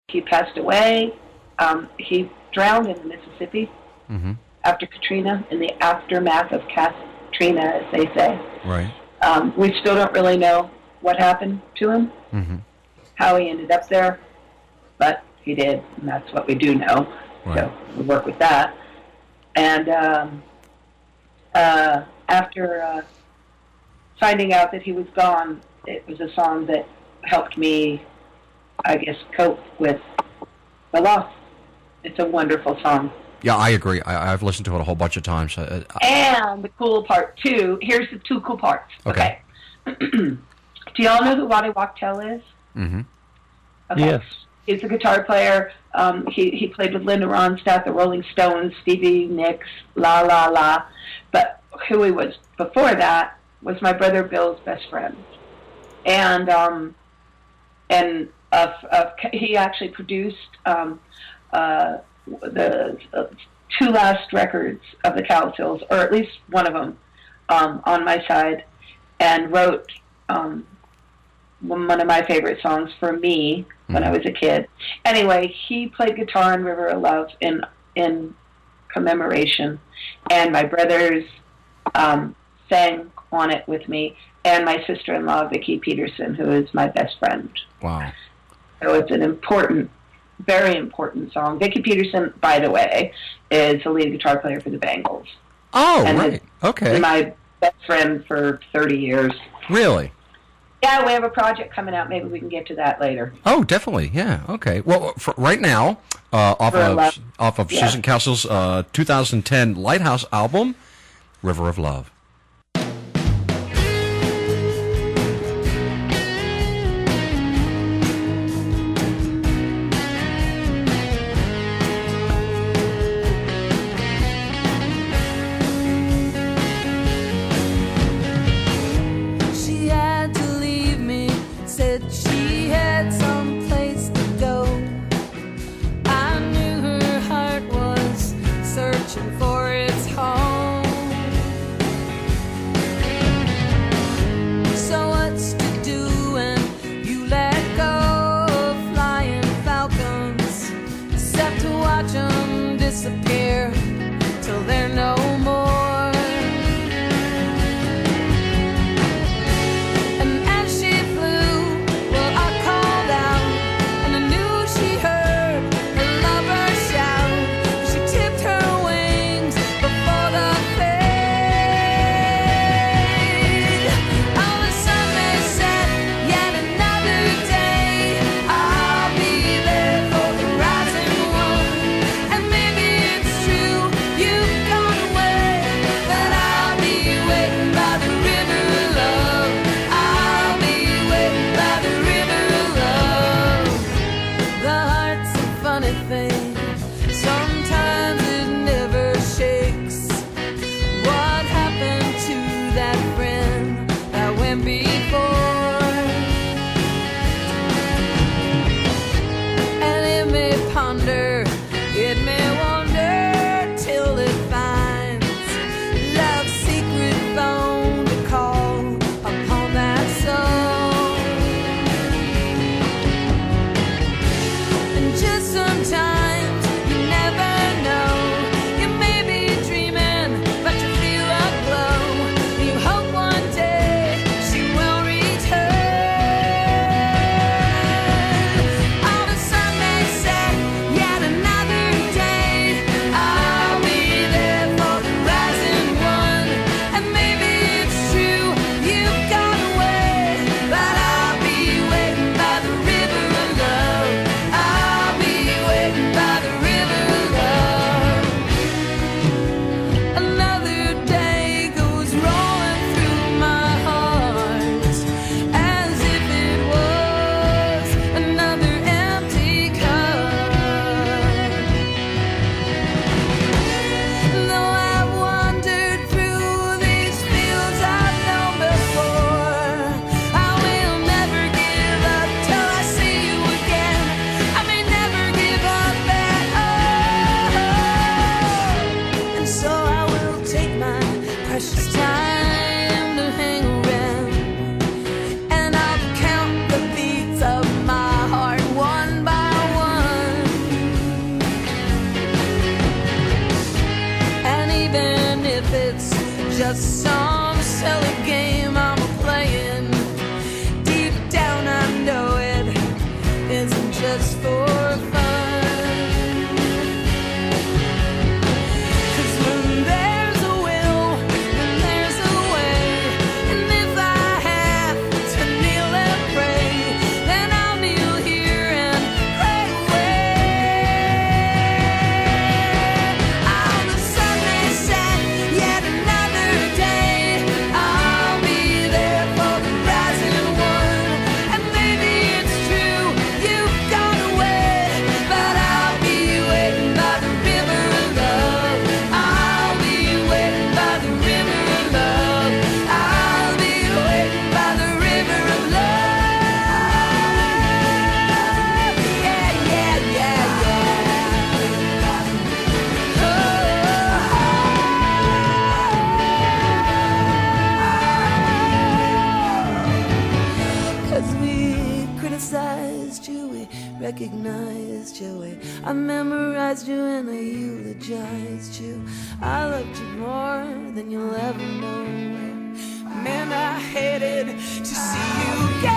He passed away. He drowned in the Mississippi after Katrina, in the aftermath of Katrina, as they say. Right. We still don't really know what happened to him, how he ended up there, but he did, and that's what we do know. Right. So we work with that. And after finding out that he was gone, it was a song that helped me, I guess, cope with the loss. It's a wonderful song. Yeah, I agree. I've listened to it a whole bunch of times. And the cool part, too, here's the two cool parts. Okay. Do y'all know who Waddy Wachtel is? Mm-hmm. Okay. Yes. He's a guitar player. He played with Linda Ronstadt, the Rolling Stones, Stevie Nicks, La La La. But who he was before that was my brother Bill's best friend. And he actually produced the two last records of the Cowsills, or at least one of them, on my side, and wrote one of my favorite songs for me when I was a kid. Anyway, he played guitar in River of Love in commemoration, and my brothers sang on it with me, and my sister-in-law, Vicki Peterson, who is my best friend. Wow. So it's an important, very important song. Vicki Peterson, by the way, is the lead guitar player for the Bangles. Oh, and right. Okay. Been my best friend for 30 years. Really? Yeah, we have a project coming out. Maybe we can get to that later. Oh, definitely. Yeah. Okay. Well, right now, off of Susan Cowsill's 2010 Lighthouse album, River of Love. For its home. just some silly game I'm playing. Deep down I know it isn't just for fun. Recognized you, I memorized you and I eulogized you. I loved you more than you'll ever know. Man, I hated to see you go.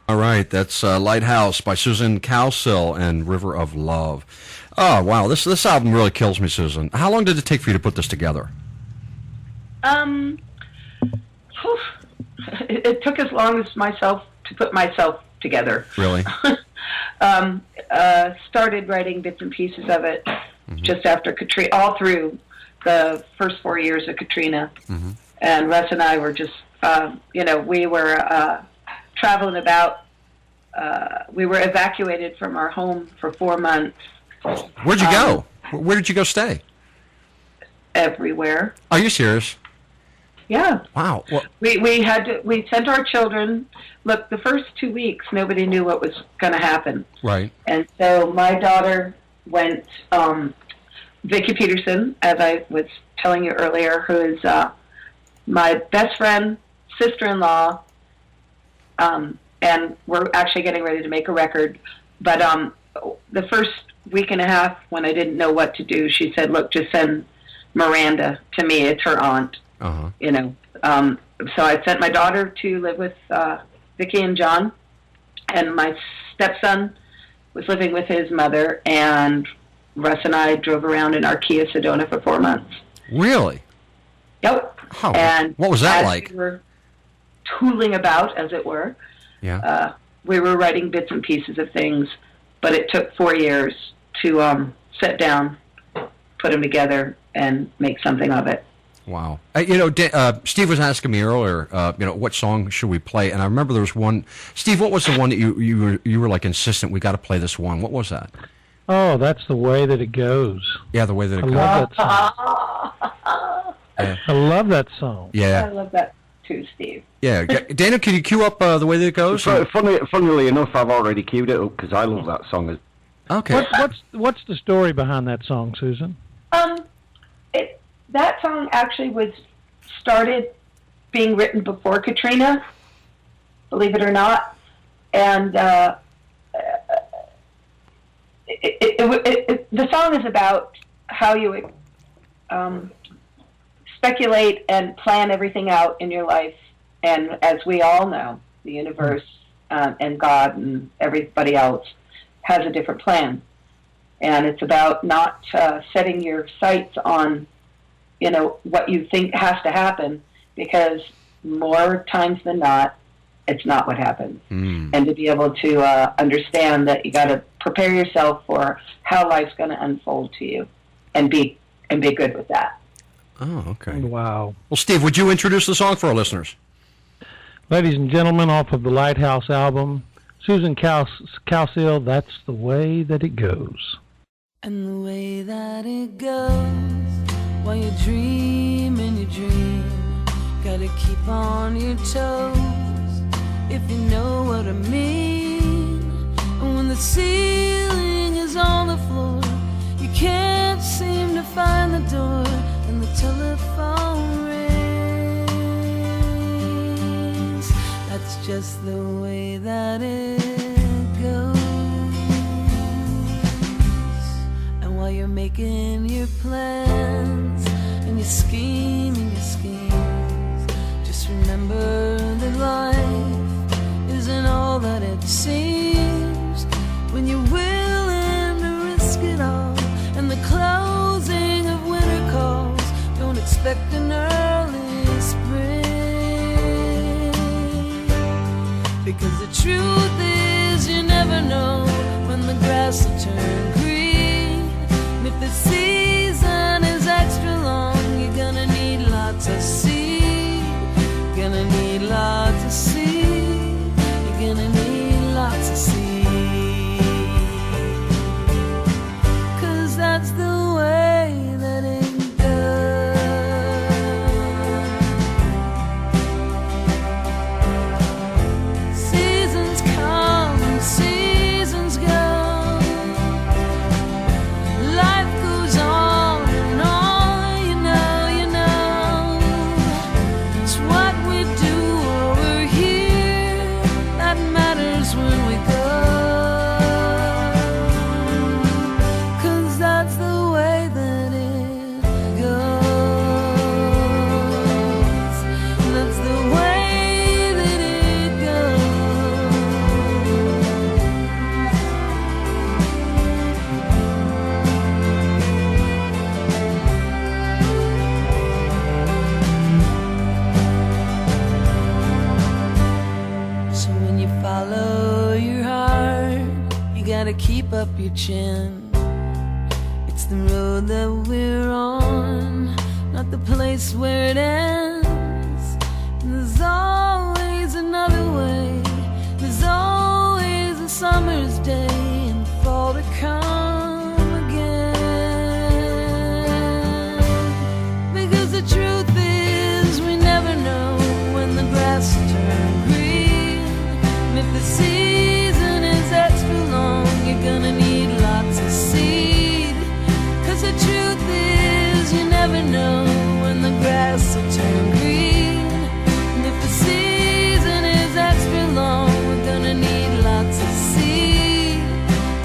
All right, that's Lighthouse by Susan Cowsill and River of Love. Oh, wow, this album really kills me, Susan. How long did it take for you to put this together? It took as long as myself to put myself together. Really? Started writing bits and pieces of it just after Katrina, all through the first 4 years of Katrina. And Russ and I were just, we were traveling about. We were evacuated from our home for 4 months. Where'd you go? Where did you go stay? Everywhere. Are you serious? Yeah. Wow. Well, we sent our children. Look, the first 2 weeks, nobody knew what was going to happen. Right. And so my daughter went, Vicki Peterson, as I was telling you earlier, who is my best friend, sister-in-law, and we're actually getting ready to make a record. But the first week and a half, when I didn't know what to do, she said, look, just send Miranda to me. It's her aunt. So I sent my daughter to live with Vicki and John, and my stepson was living with his mother, and Russ and I drove around in our Kia Sedona for 4 months. Really? Yep. Oh, and what was that like? We were tooling about, as it were. Yeah. We were writing bits and pieces of things, but it took 4 years to sit down, put them together, and make something of it. Wow. Steve was asking me earlier, what song should we play? And I remember there was one. Steve, what was the one that you were like insistent, we got to play this one? What was that? Oh, that's The Way That It Goes. Yeah, The Way That It Goes. Love that song. I love that song. Yeah. I love that too, Steve. Yeah. Dana, can you cue up The Way That It Goes? Funnily enough, I've already queued it up because I love that song. Okay. What's the story behind that song, Susan? That song actually was started being written before Katrina, believe it or not, and the song is about how you speculate and plan everything out in your life, and as we all know, the universe and God and everybody else has a different plan, and it's about not setting your sights on what you think has to happen, because more times than not, it's not what happens. And to be able to understand that you got to prepare yourself for how life's going to unfold to you, and be good with that. Oh, okay. Wow. Well, Steve, would you introduce the song for our listeners? Ladies and gentlemen, off of the Lighthouse album, Susan Cowsill, That's the Way That It Goes. And the way that it goes, while you're dreaming your dream, gotta keep on your toes, if you know what I mean. And when the ceiling is on the floor, you can't seem to find the door, and the telephone rings. That's just the way that it goes. And while you're making your plans and you're scheming your schemes, just remember that life isn't all that it seems. When you're willing to risk it all, and the closing of winter calls, don't expect an early spring, because the truth is you never know when the grass will turn green. And if the season is extra long, you're gonna need lots of seed. You're gonna need lots of seed. You're gonna need lots of seed. That's the way that it goes. Seasons come and seasons go. Life goes on and on, you know. It's what we do over here that matters when we go. That's the way that it goes. That's the way that it goes. So when you follow your heart, you gotta keep up your chin. It's the road that we're on, not the place where it ends. And there's always another way. There's always a summer's day and fall to come again. Because the truth is we never know when the grass will turn green. And if the season is extra long, you're gonna need lots of seed. The truth is you never know when the grass will turn green. And if the season is extra long, we're gonna need lots of seed.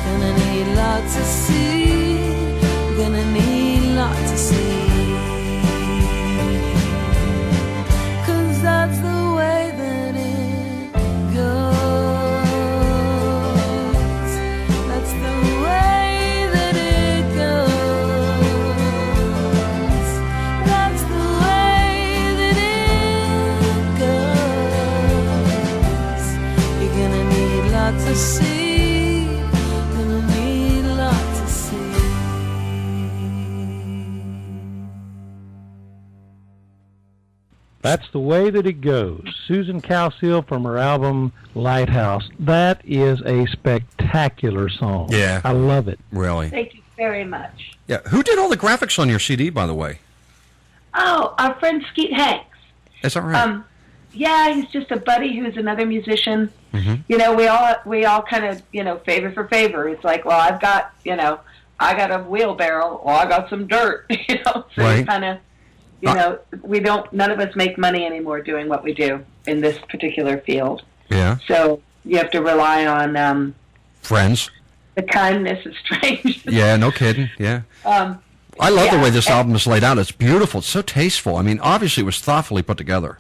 Gonna need lots of seed. Gonna need lots of seed. 'Cause that's the way that it goes. That's the way that it goes. Lots of seed, gonna need lots of seed. That's the way that it goes. Susan Cowsill from her album Lighthouse. That is a spectacular song. Yeah. I love it. Really? Thank you very much. Yeah. Who did all the graphics on your CD, by the way? Oh, our friend Skeet Hanks. Is that right? Yeah, he's just a buddy who's another musician. Mm-hmm. You know, we all kind of, favor for favor. It's like, well, I got a wheelbarrow, or I got some dirt, So right. kind of, none of us make money anymore doing what we do in this particular field. Yeah. So you have to rely on friends. The kindness of strangers. Yeah, no kidding. Yeah. I love the way this album is laid out. It's beautiful. It's so tasteful. I mean, obviously, it was thoughtfully put together.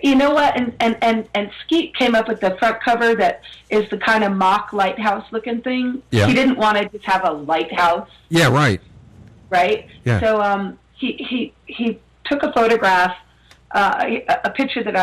You know what? And Skeet came up with the front cover that is the kind of mock lighthouse looking thing. Yeah. He didn't want to just have a lighthouse. Yeah, right. Right? Yeah. So he took a photograph, a picture that